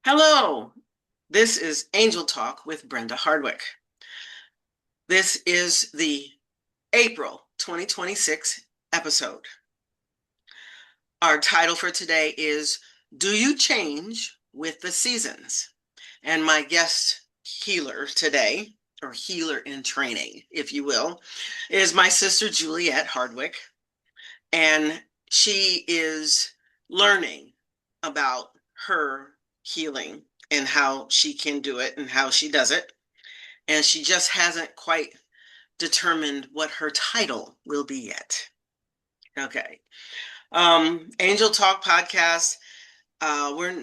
Hello, this is Angel Talk with Brenda Hardwick. This is the April 2026 episode. Our title for today is Do You Change with the Seasons? And my guest healer today, or healer in training, if you will, is my sister Juliet Hardwick. And she is learning about her healing and how she can do it and how she does it. And she just hasn't quite determined what her title will be yet. Okay. Angel Talk podcast. I'm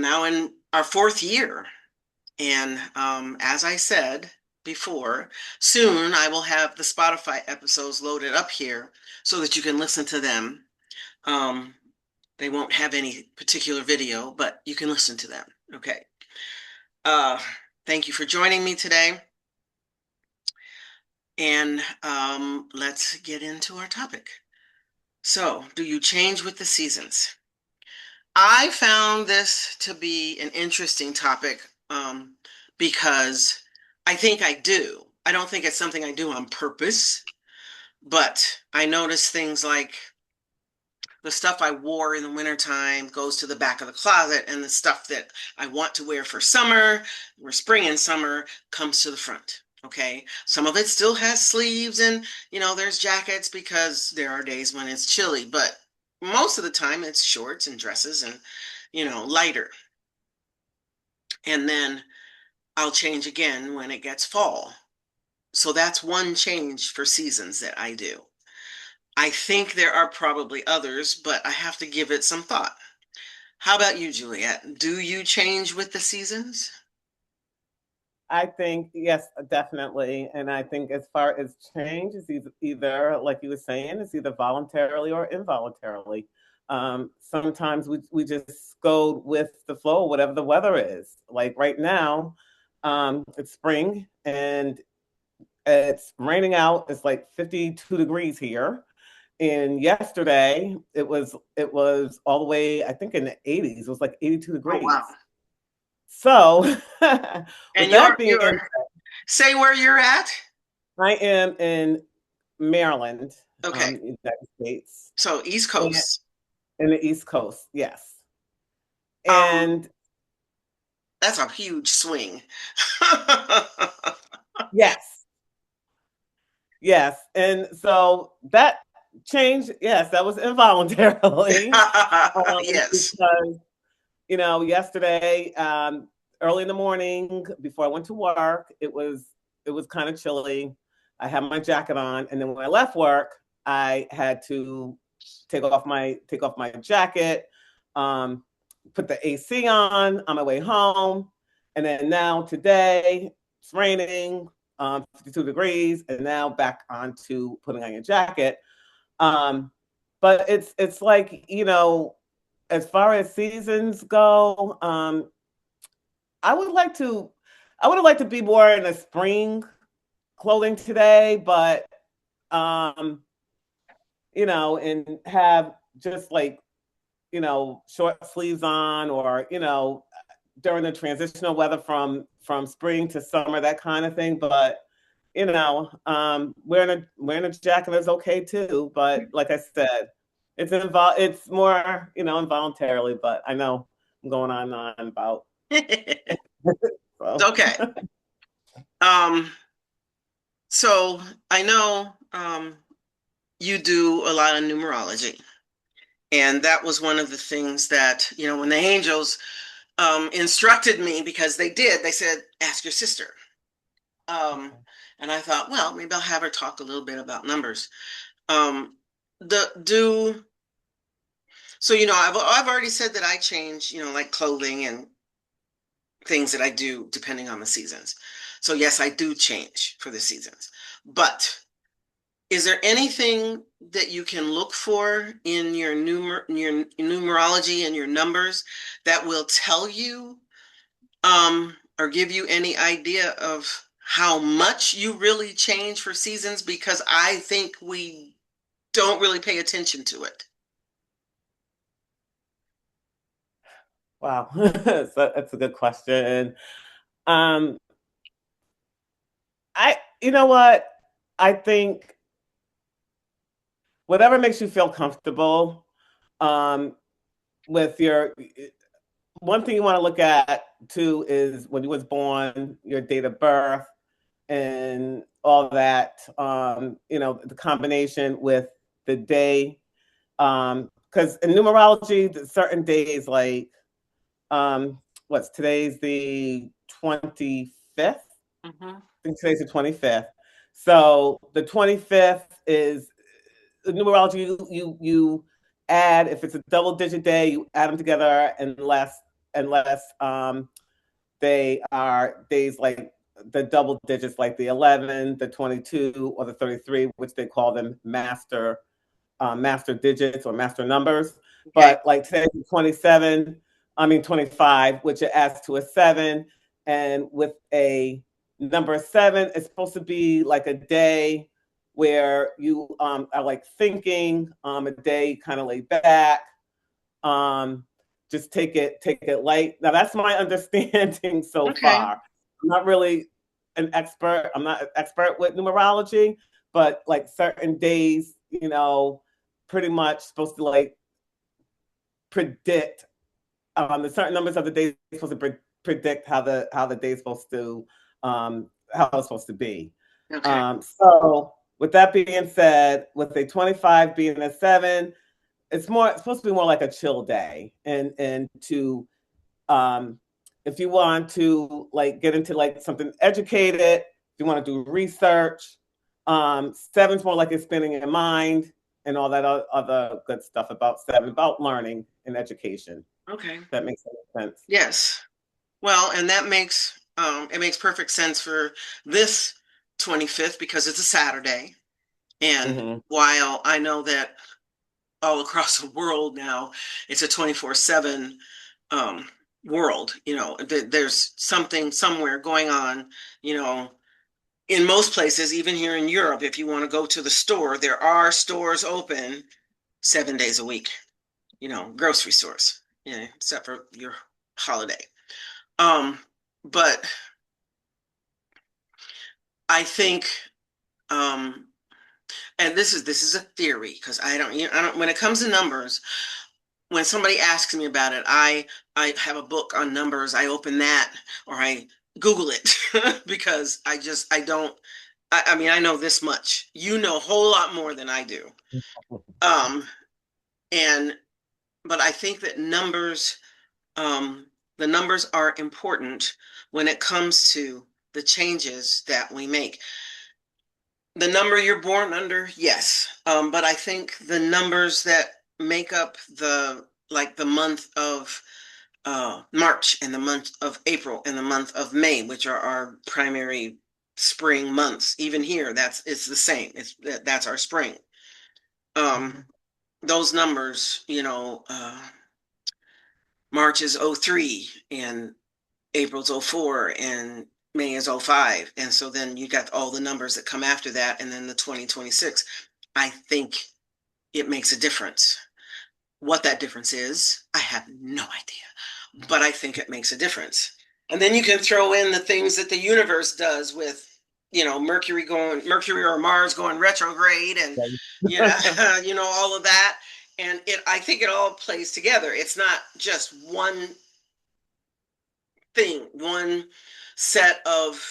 now in our fourth year. And as I said before, soon I will have the Spotify episodes loaded up here so that you can listen to them. Um, they won't have any particular video, but you can listen to them. Okay. Uh, Thank you for joining me today. And let's get into our topic. So, do you change with the seasons? I found this to be an interesting topic because I think I do. I don't think it's something I do on purpose, but I notice things like the stuff I wore in the wintertime goes to the back of the closet, and the stuff that I want to wear for summer, or spring and summer, comes to the front. Okay. Some of it still has sleeves and, there's jackets because there are days when it's chilly, but most of the time it's shorts and dresses and, lighter. And then I'll change again when it gets fall. So that's one change for seasons that I do. I think there are probably others, but I have to give it some thought. How about you, Juliet? Do you change with the seasons? I think, yes, definitely. And I think as far as change is either, like you were saying, it's either voluntarily or involuntarily. Sometimes we just go with the flow, whatever the weather is. Like right now, it's spring and it's raining out. It's like 52 degrees here. And yesterday it was all the way, I think in the 80s. It was like 82 Oh, wow. degrees. So with And that you're being, you're say where you're at? I am in Maryland, Okay. United States, So East and Coast. in the East Coast, yes. Um, And that's a huge swing. yes, yes. And so that change, yes, that was involuntarily. Yes. Because, yesterday, early in the morning, before I went to work, it was kind of chilly. I had my jacket on, and then when I left work, I had to take off my jacket, um, put the AC on my way home, and then now today it's raining, 52 degrees, and now back on to putting on your jacket. Um, but it's like, as far as seasons go, I would like to I would have liked to be more in a spring clothing today, but and have just like, short sleeves on, or, during the transitional weather from spring to summer, that kind of thing. But wearing a jacket is okay too. But like I said, it's more, involuntarily. But I know I'm going on and on about so. Okay. Um, so I know you do a lot of numerology. And that was one of the things that, when the angels instructed me, because they said, ask your sister. Um, Okay. and I thought, well, maybe I'll have her talk a little bit about numbers. Um, the do so I've already said that I change, like clothing and things that I do depending on the seasons. So yes, I do change for the seasons. But is there anything that you can look for in your numerology and your numbers that will tell you or give you any idea of how much you really change for seasons? Because I think we don't really pay attention to it. Wow. So that's a good question. Um, you know what? I think whatever makes you feel comfortable, um, with your one thing you want to look at too is when you was born, your date of birth, and all that. The combination with the day, because in numerology, certain days like what's today's the 25th. Mm-hmm. I think today's the 25th. So the 25th is the numerology. You add, if it's a double digit day, you add them together unless they are days like the double digits, like the 11, the 22, or the 33, which they call them master digits or master numbers. Okay. But like today, 27, I mean 25, which it adds to a 7. And with a number 7, it's supposed to be like a day where you are like thinking, a day kind of laid back. Um, just take it light. Now that's my understanding so Okay. far. I'm not really an expert. I'm not an expert with numerology, but like certain days, pretty much supposed to like predict the certain numbers of the days supposed to predict how the day's supposed to how it's supposed to be. Okay. So with that being said, with a 25 being a 7, it's supposed to be more like a chill day, and to um if you want to like get into like something educated, if you want to do research, 7's more like expanding your mind and all that other good stuff about 7, about learning and education. Okay. That makes any sense. Yes. Well, and that makes it makes perfect sense for this 25th because it's a Saturday. And Mm-hmm. while I know that all across the world now, it's a 24/7 um, world, there's something somewhere going on, you know, in most places, even here in Europe, if you want to go to the store, there are stores open 7 days a week, grocery stores, except for your holiday. Um, but I think, um, and this is a theory because I don't. When it comes to numbers, when somebody asks me about it, I have a book on numbers. I open that or I Google it because I don't. I mean, I know this much. You know a whole lot more than I do. Um, and but I think that um, the numbers are important when it comes to the changes that we make. The number you're born under, yes. But I think the numbers that make up the month of March and the month of April and the month of May, which are our primary spring months. Even here, it's the same. That's our spring. Um, those numbers, March is 03 and April's 04 and May is 05. And so then you got all the numbers that come after that and then the 2026. I think it makes a difference. What that difference is, I have no idea, but I think it makes a difference. And then you can throw in the things that the universe does with, Mercury or Mars going retrograde, and all of that. And I think it all plays together. It's not just one thing, one set of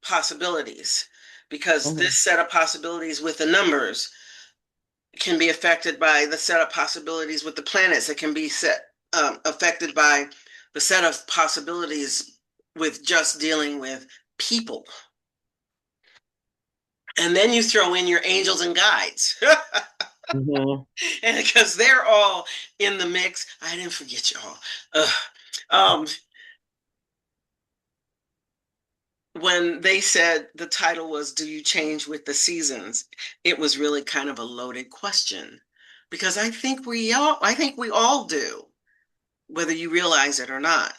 possibilities, because Mm-hmm. this set of possibilities with the numbers can be affected by the set of possibilities with the planets. It can be affected by the set of possibilities with just dealing with people. And then you throw in your angels and guides. Mm-hmm. And because they're all in the mix, I didn't forget y'all. Ugh. Um, when they said the title was "Do You Change with the Seasons?" it was really kind of a loaded question because I think we all do, whether you realize it or not.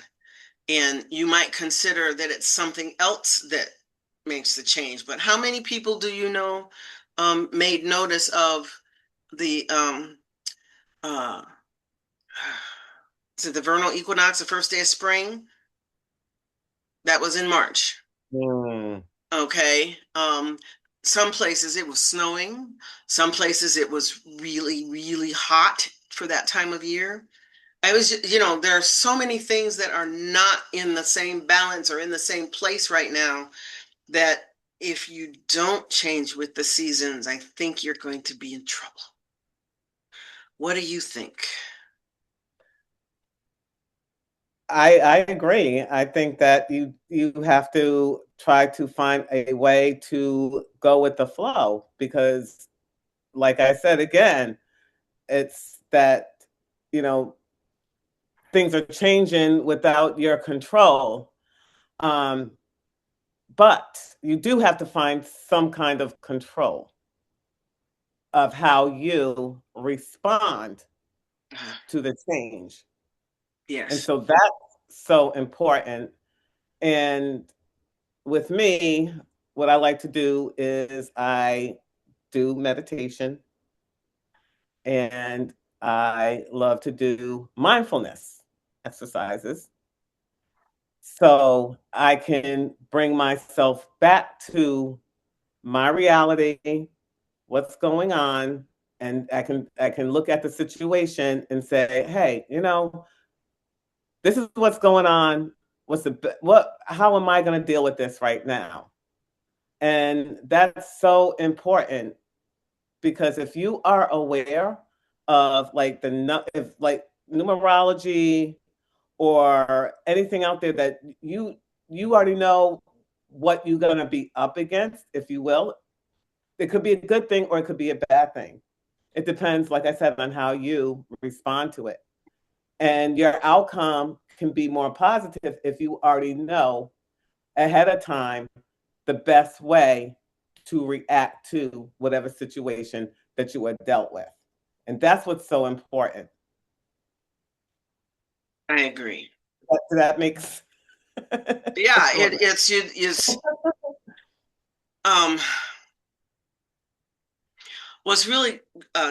And you might consider that it's something else that makes the change. But how many people do you know made notice of the uh, Is it the vernal equinox, the first day of spring? That was in March. Mm. Okay. Some places it was snowing. Some places it was really, really hot for that time of year. I was, there are so many things that are not in the same balance or in the same place right now that if you don't change with the seasons, I think you're going to be in trouble. What do you think? I agree. I think that you have to try to find a way to go with the flow because, like I said again, it's that you know things are changing without your control. Um, but you do have to find some kind of control of how you respond to the change. And Yes, so that's so important. And with me, what I like to do is I do meditation and I love to do mindfulness exercises. So I can bring myself back to my reality, what's going on, and I can look at the situation and say, hey, this is what's going on. How am I going to deal with this right now? And that's so important because if you are aware of like if like numerology or anything out there that you already know what you're going to be up against, if you will, it could be a good thing or it could be a bad thing. It depends, like I said, on how you respond to it. And your outcome can be more positive if you already know ahead of time the best way to react to whatever situation that you are dealt with. And that's what's so important. I agree. That makes Yeah, it's um what's really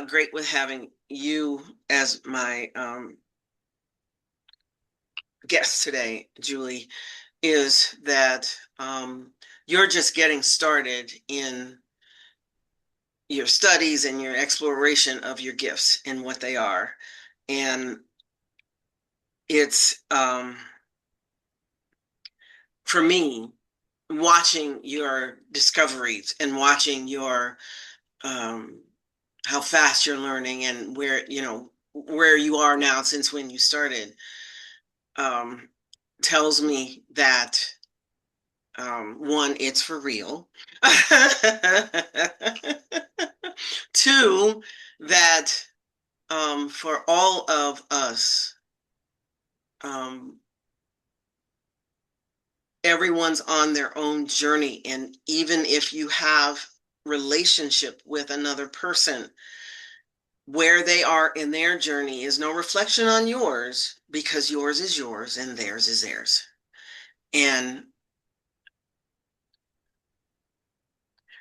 great with having you as my guest today, Julie, is that you're just getting started in your studies and your exploration of your gifts and what they are. And it's for me, watching your discoveries and watching your um, how fast you're learning and where you are now since when you started um, tells me that one, it's for real. Two, that for all of us, um, everyone's on their own journey. And even if you have relationship with another person, where they are in their journey is no reflection on yours because yours is yours and theirs is theirs. And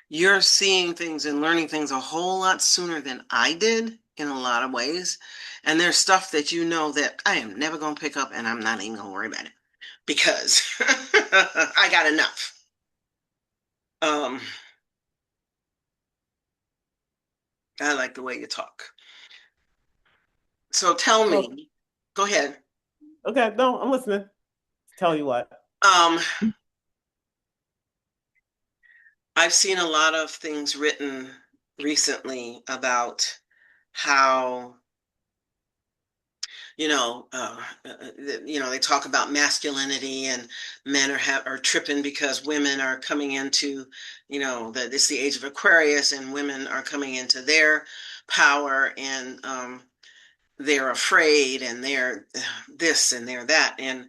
you're seeing things and learning things a whole lot sooner than I did in a lot of ways. And there's stuff that you know that I am never going to pick up and I'm not even going to worry about it because I got enough. Um, I like the way you talk. So tell well, me, go ahead. okay. No, I'm listening. Tell you what. Um, I've seen a lot of things written recently about how they talk about masculinity and men are tripping because women are coming into, that it's the age of Aquarius and women are coming into their power and they're afraid and they're this and they're that and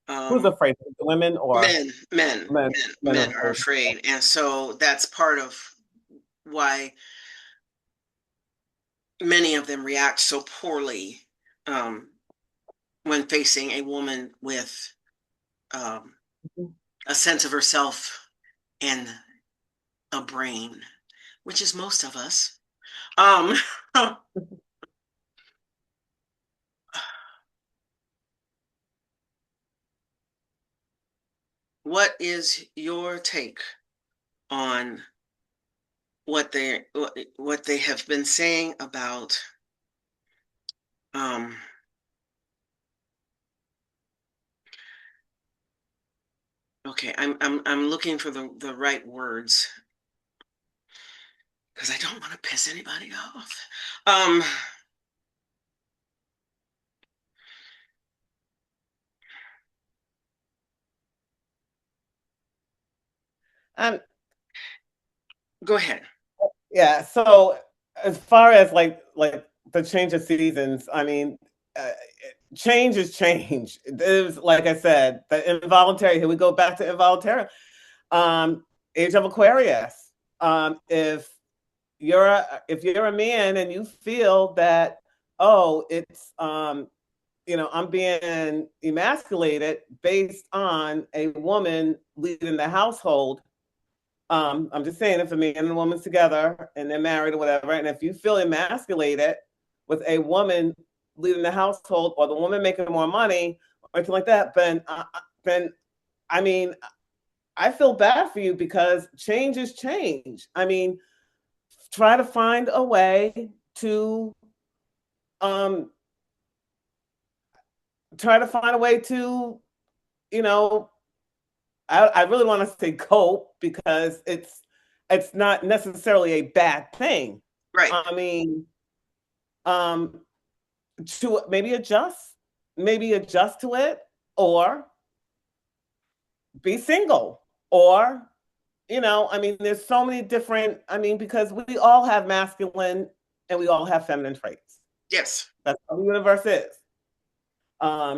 Who's um, afraid? The women or men, men, men? men, Men are men are afraid. afraid, and so that's part of why many of them react so poorly um, when facing a woman with um, a sense of herself and a brain, which is most of us. Um, what is your take on what they have been saying about um okay, I'm looking for the right words because I don't want to piss anybody off. Um Um, Go ahead. yeah. So as far as like the change of seasons, I mean, uh, change is change. It was like I said, the involuntary. Here we go back to involuntary. Um, Age of Aquarius. If if you're a man and you feel that, oh, it's I'm being emasculated based on a woman leading the household. I'm just saying, if a man and a woman's together and they're married or whatever, and if you feel emasculated with a woman leading the household or the woman making more money or anything like that, then I mean, I feel bad for you because change is change. I mean, try to find a way to um you know, I really want to say cope because it's not necessarily a bad thing. Right. I mean, um, to maybe adjust to it, or be single, or I mean, there's so many different. I mean, because we all have masculine and we all have feminine traits. Yes. That's how the universe is.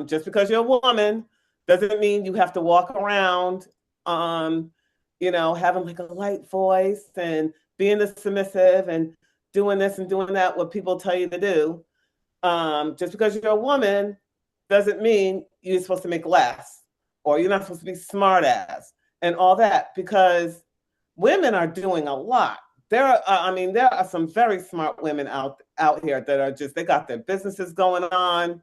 Just because you're a woman doesn't mean you have to walk around, um, having like a light voice and being the submissive and doing this and doing that, what people tell you to do. Just because you're a woman doesn't mean you're supposed to make less or you're not supposed to be smart ass and all that, because women are doing a lot. There are some very smart women out here that are just, they got their businesses going on.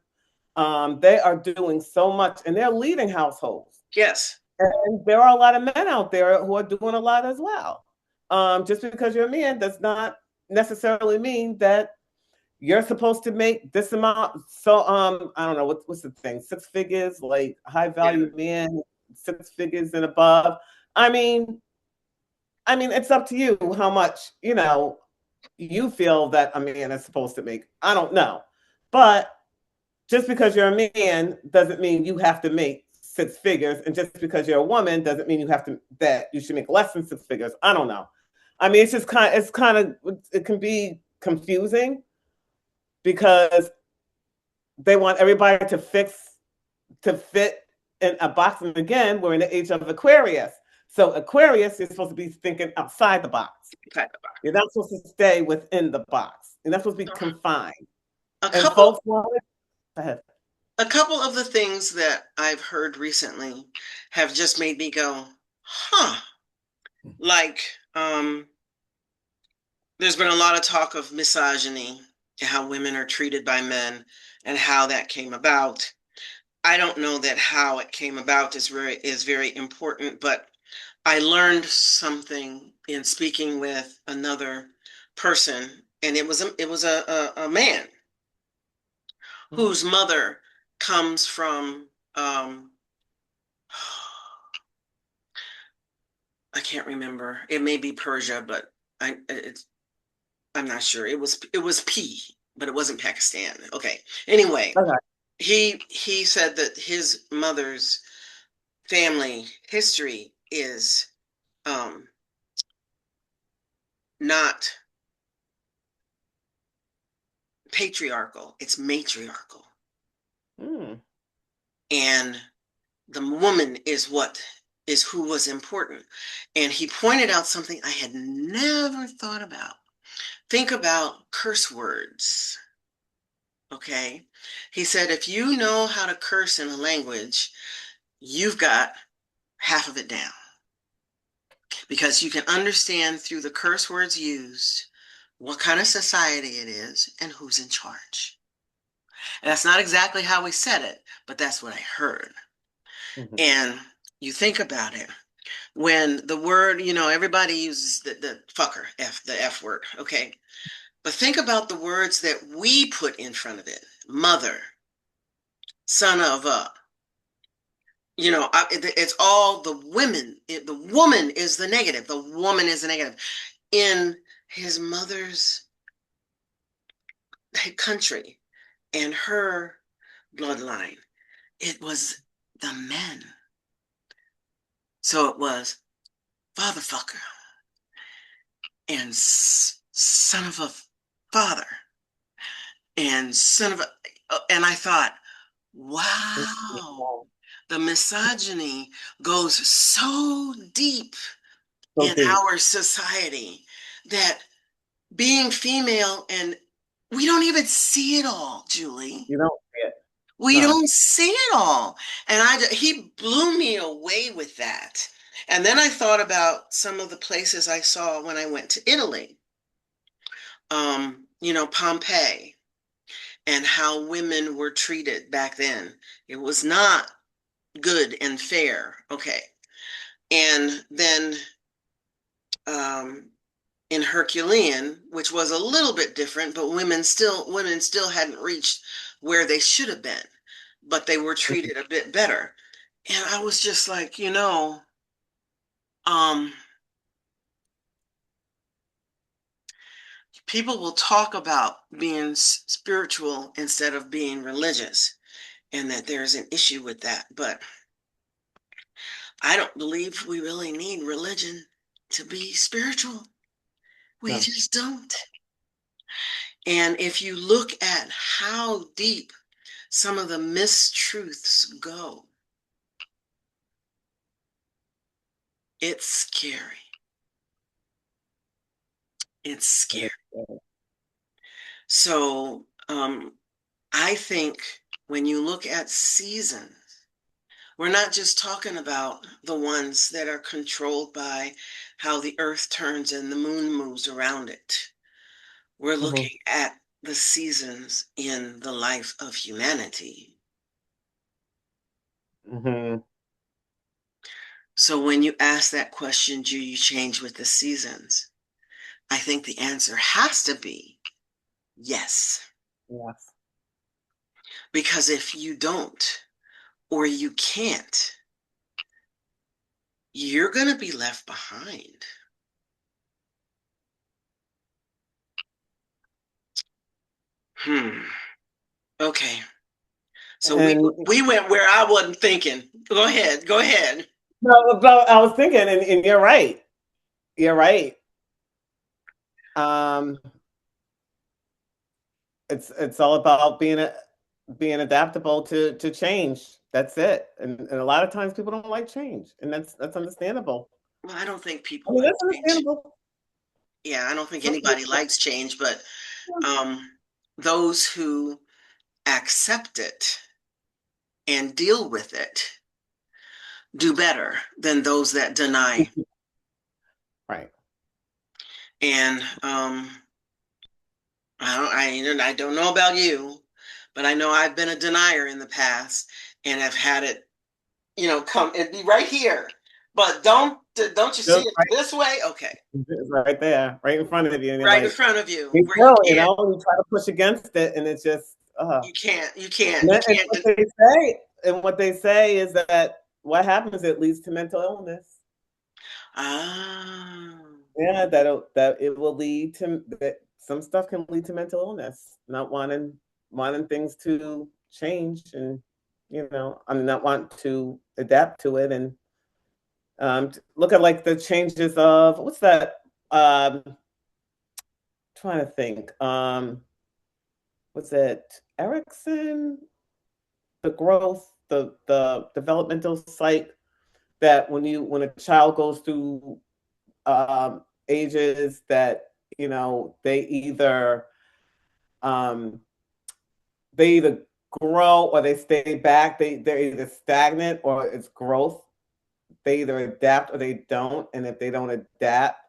They are doing so much and they're leading households. Yes. And there are a lot of men out there who are doing a lot as well. Just because you're a man does not necessarily mean that you're supposed to make this amount. So I don't know what's the thing, six figures, like high Yeah. value men, six figures and above. I mean, it's up to you how much, you feel that a man is supposed to make. I don't know. But just because you're a man doesn't mean you have to make six figures. And just because you're a woman doesn't mean that you should make less than six figures. I don't know. I mean, it can be confusing because they want everybody to fit in a box. And again, we're in the age of Aquarius. So Aquarius, you're supposed to be thinking outside the box. Okay. You're not supposed to stay within the box. You're not supposed to be confined. A And couple folks want it. Go ahead. a couple of the things that I've heard recently have just made me go, huh. Like, there's been a lot of talk of misogyny and how women are treated by men and how that came about. I don't know that how it came about is very important, but I learned something in speaking with another person, and it was a man Mhm. whose mother comes from I can't remember. It may be Persia, but I'm not sure. It was P, but it wasn't Pakistan. Okay. Anyway, Okay. he said that his mother's family history is um not patriarchal, it's matriarchal. Mm. And the woman is who was important. And he pointed out something I had never thought about. Think about curse words. Okay. He said, if you know how to curse in a language, you've got half of it down because you can understand through the curse words used what kind of society it is and who's in charge. And that's not exactly how we said it, but that's what I heard. Mhm. And you think about it, when the word, everybody uses the fucker, the F word, okay? But think about the words that we put in front of it. Mother, son of a, it's all the women. The woman is the negative. The woman is the negative. In his mother's country and her bloodline, it was the men. So it was fatherfucker and son of a father and son of a. And I thought, wow, the misogyny goes so deep in Okay. our society that being female, and we don't even see it all, Julie. You don't see it. We No. don't see it all. And he blew me away with that. And then I thought about some of the places I saw when I went to Italy. Pompeii, and how women were treated back then. It was not good and fair. Okay. And then um, in Herculean, which was a little bit different, but women still hadn't reached where they should have been, but they were treated a bit better. And I was just like, um, people will talk about being spiritual instead of being religious, and that there's an issue with that. But I don't believe we really need religion to be spiritual. We No. just don't. And if you look at how deep some of the mistruths go, it's scary. It's scary. So I think when you look at seasons, we're not just talking about the ones that are controlled by how the earth turns and the moon moves around it. We're Mm-hmm. looking at the seasons in the life of humanity. Mm-hmm. So when you ask that question, do you change with the seasons? I think the answer has to be yes. Yes. Because if you don't, or you can't, you're going to be left behind. Okay. So we And we went where I wasn't thinking. Go ahead. Go ahead. no, but I was thinking, and you're right. You're right. Um, it's all about being adaptable to change. That's it. And a lot of times people don't like change, and that's understandable. Well, I don't think I people mean, like that's change. understandable. Yeah, I don't think Some anybody people, likes change, but those who accept it and deal with it do better than those that deny. right. And I don't know about you, but I know I've been a denier in the past, and I've had it, come and be right here. But don't you see Just it right, this way? Okay, it's right there, right in front of you, and you're right in like, front of you, me where too, you know, and you try to push against it, and it's just, you can't, you can't, And you and can't. what they say is that what happens, it leads to mental illness. Ah, Yeah, that it will lead to that some stuff can lead to mental illness, not wanting things to change, and I mean, not want to adapt to it, and look at like the changes of what's that? Trying to think. Was it Erickson? The growth, the developmental site that when a child goes through ages that um, they either grow or they stay back. They're either stagnant or it's growth. They either adapt or they don't. And if they don't adapt,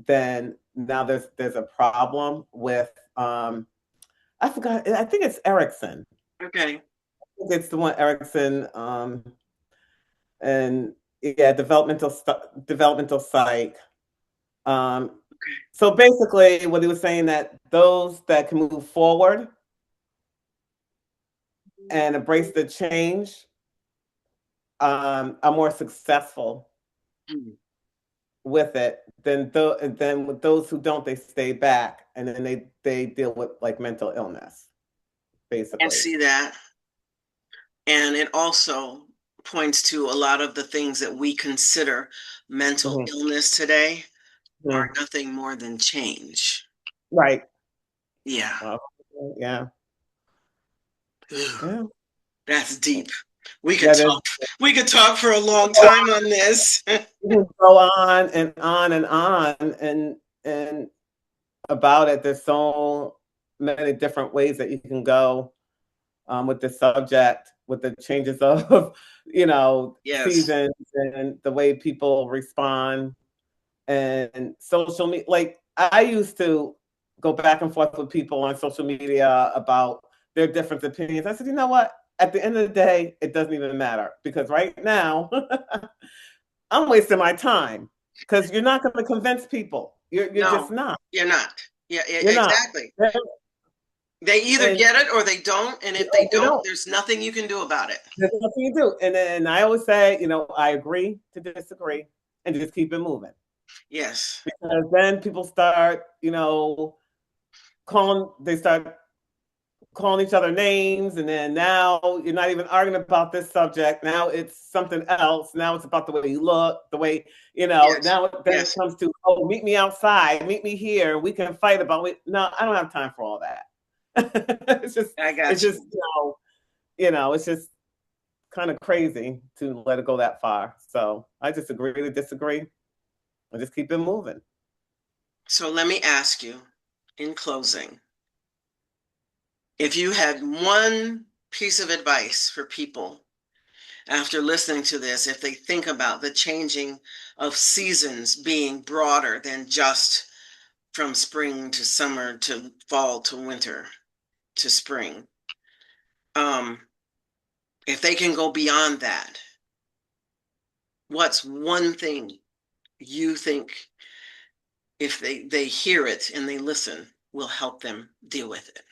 then now there's a problem with I forgot. I think it's Erickson. okay. I think it's the one Erickson. and yeah, developmental psych. Um, so basically, what he was saying that those that can move forward and embrace the change are more successful Hmm. with it than with those who don't. They stay back, and then they deal with like mental illness, And basically. see that. And it also points to a lot of the things that we consider mental Mhm. illness today are Mhm. nothing more than change. Right. Yeah. Uh, yeah. Ooh, Yeah. that's deep. We could That is. talk we could talk for a long time on this. You can go on and on and on and about it. There's so many different ways that you can go with the subject, with the changes of, Yes. seasons and the way people respond and social media. Like I used to go back and forth with people on social media about their different opinions. I said, you know what? At the end of the day, it doesn't even matter because right now I'm wasting my time because you're not going to convince people. You're just No, not. you're not. Yeah, You're not. exactly. They either And get it or they don't, and if they you don't, don't. there's nothing you can do about it. There's nothing you do. And then I always say, I agree to disagree and just keep it moving. Yes. Because then people start, they start calling each other names. And then now you're not even arguing about this subject. Now it's something else. Now it's about the way you look, the way, Yes. now then it Yes. comes to, oh, meet me outside, meet me here. We can fight about it. No, I don't have time for all that. it's just, I it's got just, you. it's just kind of crazy to let it go that far. So I just agree to disagree and just keep it moving. So let me ask you in closing, if you had one piece of advice for people after listening to this, if they think about the changing of seasons being broader than just from spring to summer to fall to winter to spring, um, if they can go beyond that, what's one thing you think if they hear it and they listen will help them deal with it?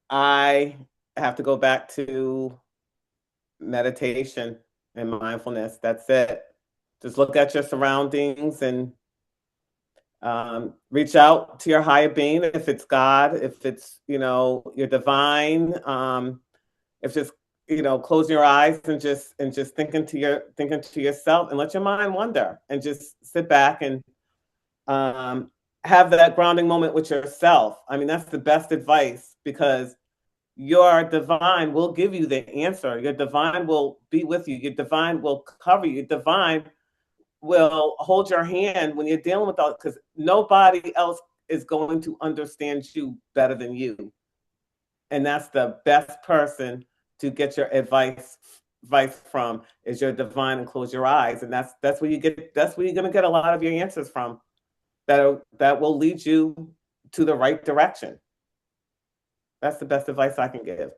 I have to go back to meditation and mindfulness. That's it. Just look at your surroundings and reach out to your higher being. If it's God, if it's your divine, if just closing your eyes and just thinking to yourself and let your mind wander and just sit back and um, have that grounding moment with yourself. I mean, that's the best advice because your divine will give you the answer. Your divine will be with you. Your divine will cover you. Your divine will hold your hand when you're dealing with all, because nobody else is going to understand you better than you. And that's the best person to get your advice from is your divine and close your eyes. And that's where you're gonna get a lot of your answers from that will lead you to the right direction. That's the best advice I can give.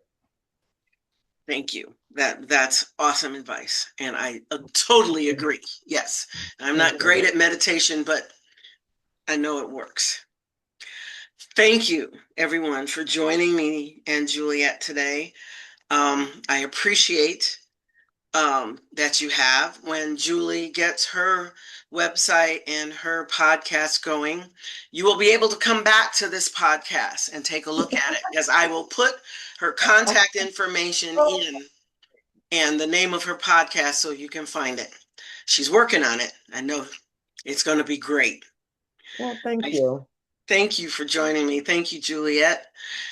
Thank you. That's awesome advice, and I totally agree. Yes, I'm not great at meditation, but I know it works. Thank you, everyone, for joining me and Juliet today. I appreciate that you have. When Julie gets her website and her podcast going, you will be able to come back to this podcast and take a look at it, as I will put her contact information in and the name of her podcast so you can find it. She's working on it. I know it's going to be great. Well, thank I you. thank you for joining me. Thank you, Juliet.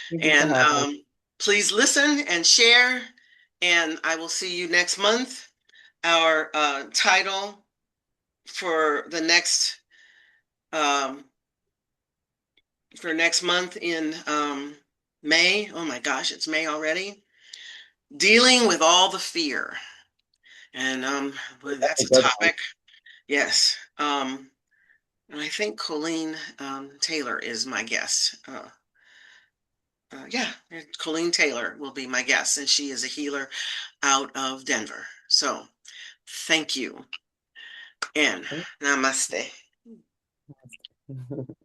Thank you for And having me. please listen and share. And I will see you next month. Our title for the um, next month in May. Oh my gosh, it's May already. Dealing with all the fear, and well, That's that's a a good one. topic. Yes. And I think Colleen Taylor is my guest. Yeah, Colleen Taylor will be my guest, and she is a healer out of Denver. So thank you and namaste. you.